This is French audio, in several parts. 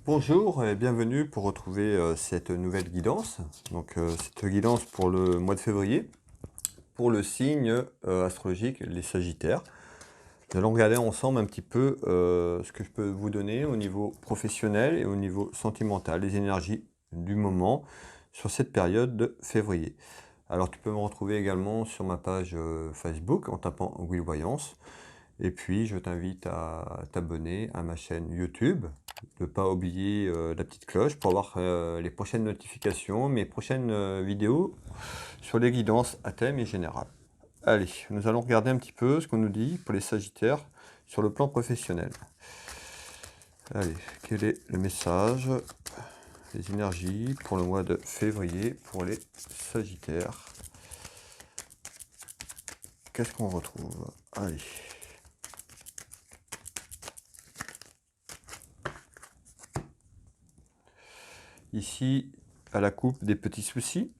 Bonjour et bienvenue pour retrouver cette nouvelle guidance. Cette guidance pour le mois de février, pour le signe astrologique, les Sagittaires. Nous allons regarder ensemble un petit peu ce que je peux vous donner au niveau professionnel et au niveau sentimental, les énergies du moment sur cette période de février. Alors tu peux me retrouver également sur ma page Facebook en tapant Will Voyance. Et puis je t'invite à t'abonner à ma chaîne YouTube, ne pas oublier la petite cloche pour avoir les prochaines notifications, mes prochaines vidéos sur les guidances à thème et général. Allez, nous allons regarder un petit peu ce qu'on nous dit pour les Sagittaires sur le plan professionnel. Allez, quel est le message, les énergies pour le mois de février pour les Sagittaires? Qu'est-ce qu'on retrouve? Allez. Ici, à la coupe, des petits soucis.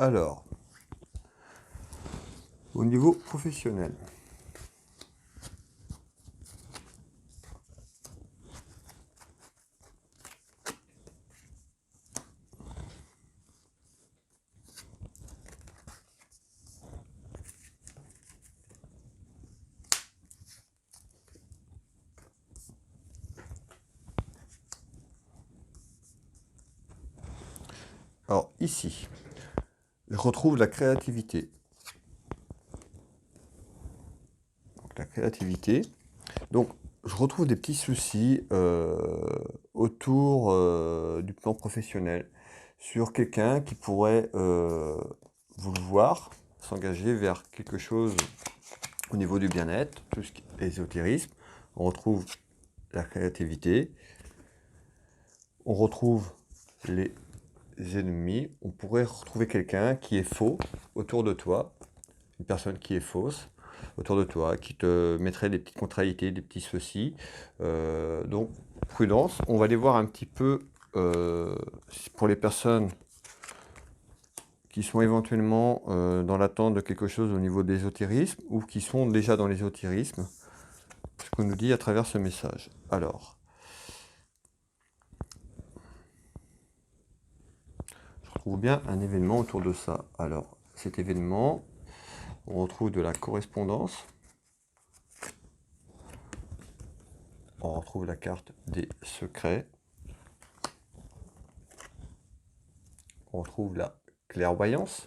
Alors, au niveau professionnel, alors ici, je retrouve la créativité. Donc, la créativité. Donc, je retrouve des petits soucis autour du plan professionnel, sur quelqu'un qui pourrait vouloir s'engager vers quelque chose au niveau du bien-être, tout ce qui est ésotérisme. On retrouve la créativité, on retrouve les ennemis, on pourrait retrouver quelqu'un qui est faux autour de toi, une personne qui est fausse autour de toi, qui te mettrait des petites contrariétés, des petits soucis. Donc, prudence. On va aller voir un petit peu pour les personnes qui sont éventuellement dans l'attente de quelque chose au niveau de l'ésotérisme ou qui sont déjà dans l'ésotérisme, ce qu'on nous dit à travers ce message. Alors, je retrouve bien un événement autour de ça. Alors, cet événement, on retrouve de la correspondance. On retrouve la carte des secrets. On retrouve la clairvoyance.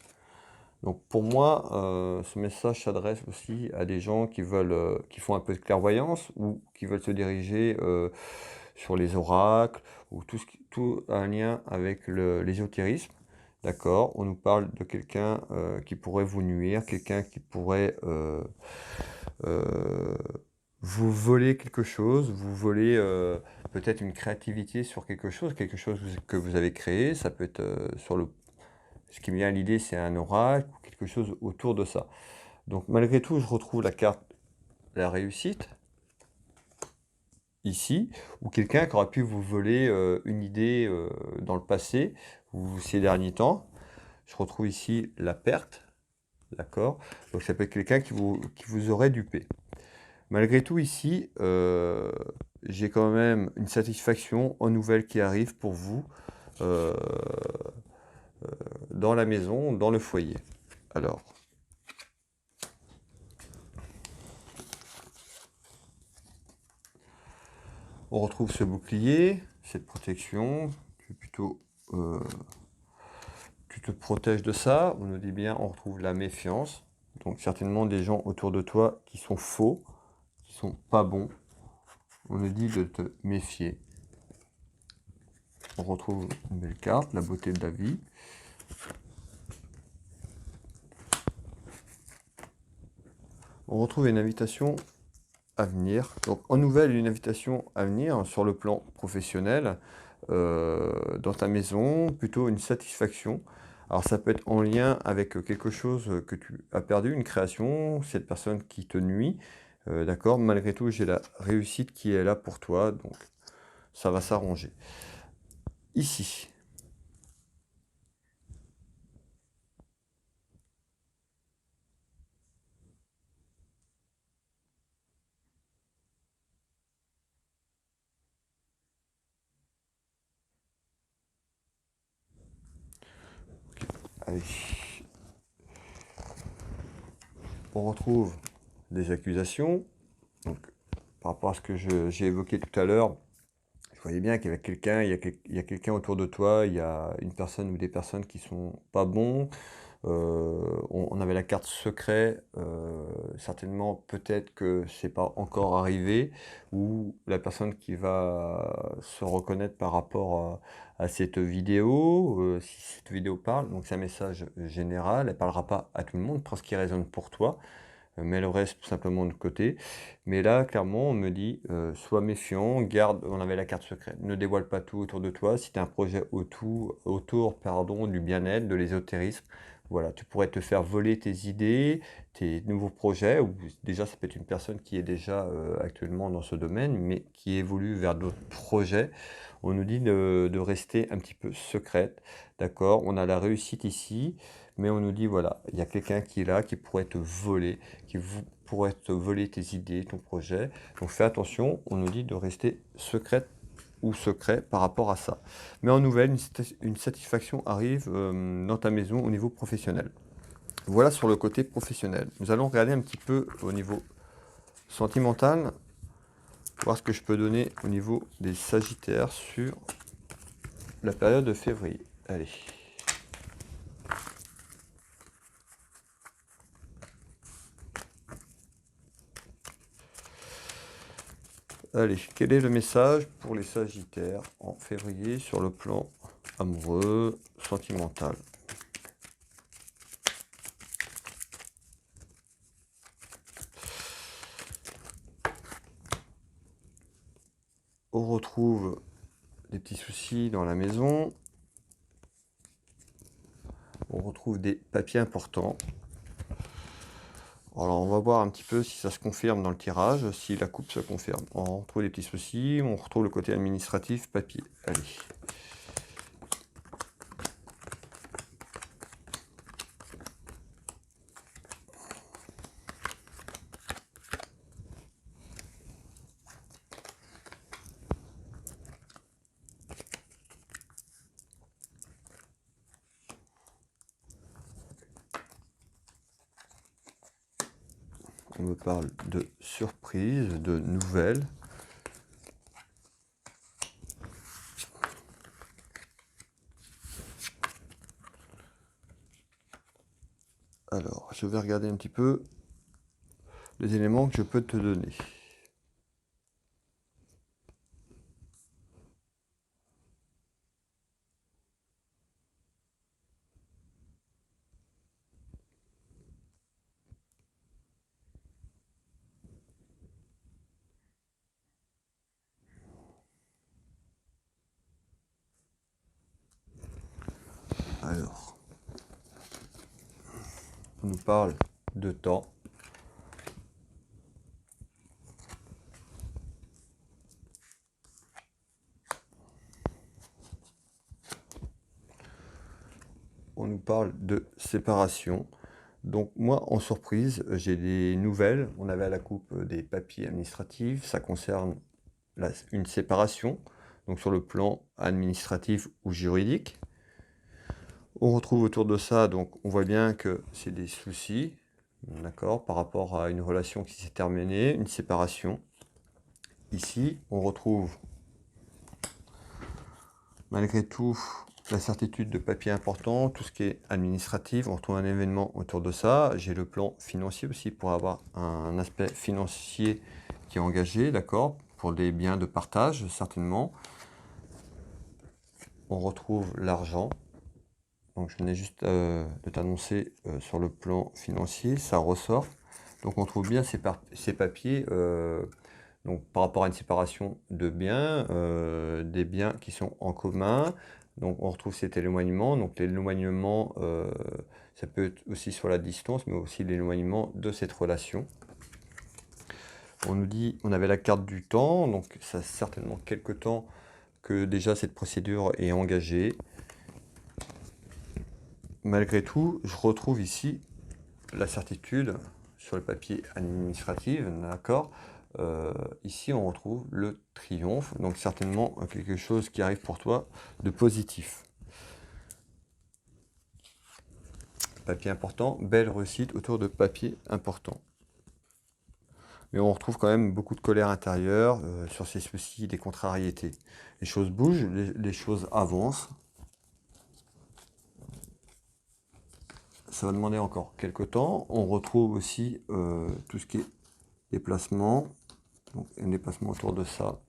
Donc pour moi, ce message s'adresse aussi à des gens qui veulent, qui font un peu de clairvoyance ou qui veulent se diriger sur les oracles ou tout un lien avec l'ésotérisme. D'accord, on nous parle de quelqu'un qui pourrait vous nuire, quelqu'un qui pourrait vous voler quelque chose, vous voler peut-être une créativité sur quelque chose que vous avez créé. Ça peut être sur le... Ce qui me vient à l'idée, c'est un oracle ou quelque chose autour de ça. Donc malgré tout, je retrouve la carte la réussite, ici, ou quelqu'un qui aurait pu vous voler une idée dans le passé ou ces derniers temps. Je retrouve ici la perte, d'accord? Donc ça peut être quelqu'un qui vous aurait dupé. Malgré tout, ici, j'ai quand même une satisfaction en nouvelles qui arrivent pour vous dans la maison, dans le foyer. Alors, on retrouve ce bouclier, cette protection, qui est plutôt... tu te protèges de ça. On nous dit bien, on retrouve la méfiance. Donc certainement des gens autour de toi qui sont faux, qui sont pas bons. On nous dit de te méfier. On retrouve une belle carte, la beauté de la vie. On retrouve une invitation à venir. Donc en nouvelle, une invitation à venir sur le plan professionnel, dans ta maison, plutôt une satisfaction. Alors ça peut être en lien avec quelque chose que tu as perdu, une création, cette personne qui te nuit. D'accord, malgré tout, j'ai la réussite qui est là pour toi, donc ça va s'arranger. Ici, allez, on retrouve des accusations. Donc, par rapport à ce que j'ai évoqué tout à l'heure, je voyais bien qu'il y avait quelqu'un, il y a quelqu'un autour de toi, il y a une personne ou des personnes qui sont pas bons. On avait la carte secret, certainement peut-être que c'est pas encore arrivé, ou la personne qui va se reconnaître par rapport à cette vidéo, si cette vidéo parle, donc c'est un message général, elle parlera pas à tout le monde, prends ce qui résonne pour toi, mets le reste tout simplement de côté. Mais là, clairement, on me dit, sois méfiant, garde, on avait la carte secrète, ne dévoile pas tout autour de toi. Si tu as un projet autour pardon, du bien-être, de l'ésotérisme, voilà, tu pourrais te faire voler tes idées, tes nouveaux projets, ou déjà ça peut être une personne qui est déjà actuellement dans ce domaine, mais qui évolue vers d'autres projets. On nous dit de rester un petit peu secrète, d'accord? On a la réussite ici, mais on nous dit, voilà, il y a quelqu'un qui est là, qui pourrait te voler, pourrait te voler tes idées, ton projet. Donc fais attention, on nous dit de rester secrète ou secret par rapport à ça. Mais en nouvelle, une satisfaction arrive dans ta maison au niveau professionnel. Voilà sur le côté professionnel. Nous allons regarder un petit peu au niveau sentimental, voir ce que je peux donner au niveau des Sagittaires sur la période de février. Allez. Allez, quel est le message pour les Sagittaires en février sur le plan amoureux, sentimental? On retrouve des petits soucis dans la maison. On retrouve des papiers importants. Alors on va voir un petit peu si ça se confirme dans le tirage, si la coupe se confirme. On retrouve des petits soucis, on retrouve le côté administratif, papier. Allez. On me parle de surprises, de nouvelles. Alors, je vais regarder un petit peu les éléments que je peux te donner. Alors, on nous parle de temps. On nous parle de séparation. Donc moi, en surprise, j'ai des nouvelles. On avait à la coupe des papiers administratifs. Ça concerne une séparation, donc sur le plan administratif ou juridique. On retrouve autour de ça, donc on voit bien que c'est des soucis, d'accord, par rapport à une relation qui s'est terminée, une séparation. Ici, on retrouve malgré tout la certitude de papiers importants, tout ce qui est administratif, on retrouve un événement autour de ça. J'ai le plan financier aussi pour avoir un aspect financier qui est engagé, d'accord, pour des biens de partage, certainement. on retrouve l'argent. Donc je venais juste de t'annoncer sur le plan financier, ça ressort. Donc on trouve bien ces papiers donc, par rapport à une séparation de biens, des biens qui sont en commun. Donc on retrouve cet éloignement. Donc l'éloignement, ça peut être aussi sur la distance, mais aussi l'éloignement de cette relation. On nous dit, on avait la carte du temps, donc ça a certainement quelque temps que déjà cette procédure est engagée. Malgré tout, je retrouve ici la certitude sur le papier administratif, d'accord. Ici, on retrouve le triomphe, donc certainement quelque chose qui arrive pour toi de positif. Papier important, belle réussite autour de papier important. Mais on retrouve quand même beaucoup de colère intérieure sur ces soucis, des contrariétés. Les choses bougent, les choses avancent. Ça va demander encore quelques temps. On retrouve aussi tout ce qui est déplacement. Donc un déplacement autour de ça.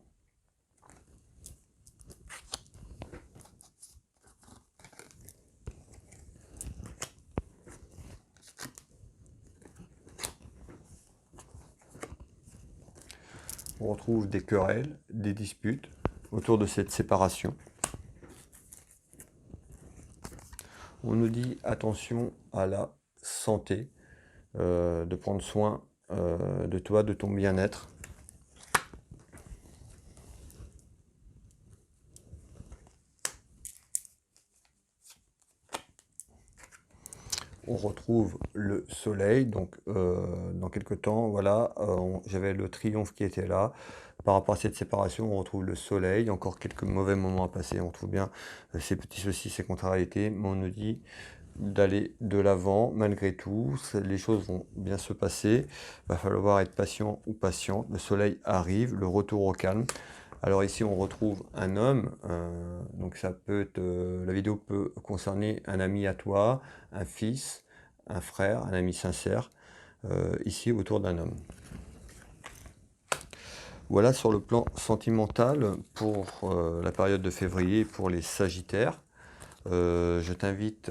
On retrouve des querelles, des disputes autour de cette séparation. On nous dit attention à la santé, de prendre soin de toi, de ton bien-être. On retrouve le soleil, donc dans quelques temps, voilà, j'avais le triomphe qui était là. Par rapport à cette séparation, on retrouve le soleil, encore quelques mauvais moments à passer, on trouve bien ces petits soucis, ces contrariétés, mais on nous dit d'aller de l'avant malgré tout, les choses vont bien se passer, va falloir être patient ou patient, le soleil arrive, le retour au calme. Alors ici on retrouve un homme, donc ça peut être, la vidéo peut concerner un ami à toi, un fils, un frère, un ami sincère, ici autour d'un homme. Voilà sur le plan sentimental pour la période de février pour les Sagittaires. Je t'invite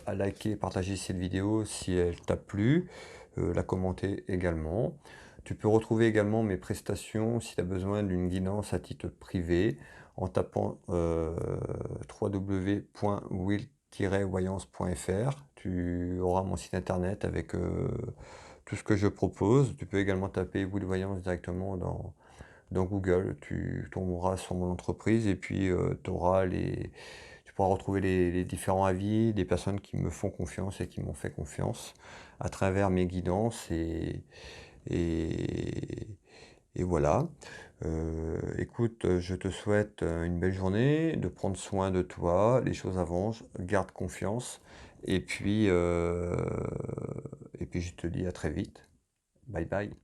à liker et partager cette vidéo si elle t'a plu, la commenter également. Tu peux retrouver également mes prestations si tu as besoin d'une guidance à titre privé en tapant www.will-voyance.fr. Tu auras mon site internet avec tout ce que je propose. Tu peux également taper Will Voyance directement dans Google. Tu tomberas sur mon entreprise et puis tu pourras retrouver les différents avis des personnes qui me font confiance et qui m'ont fait confiance à travers mes guidances et voilà. Écoute, je te souhaite une belle journée, de prendre soin de toi, les choses avancent, garde confiance, et puis je te dis à très vite. Bye bye.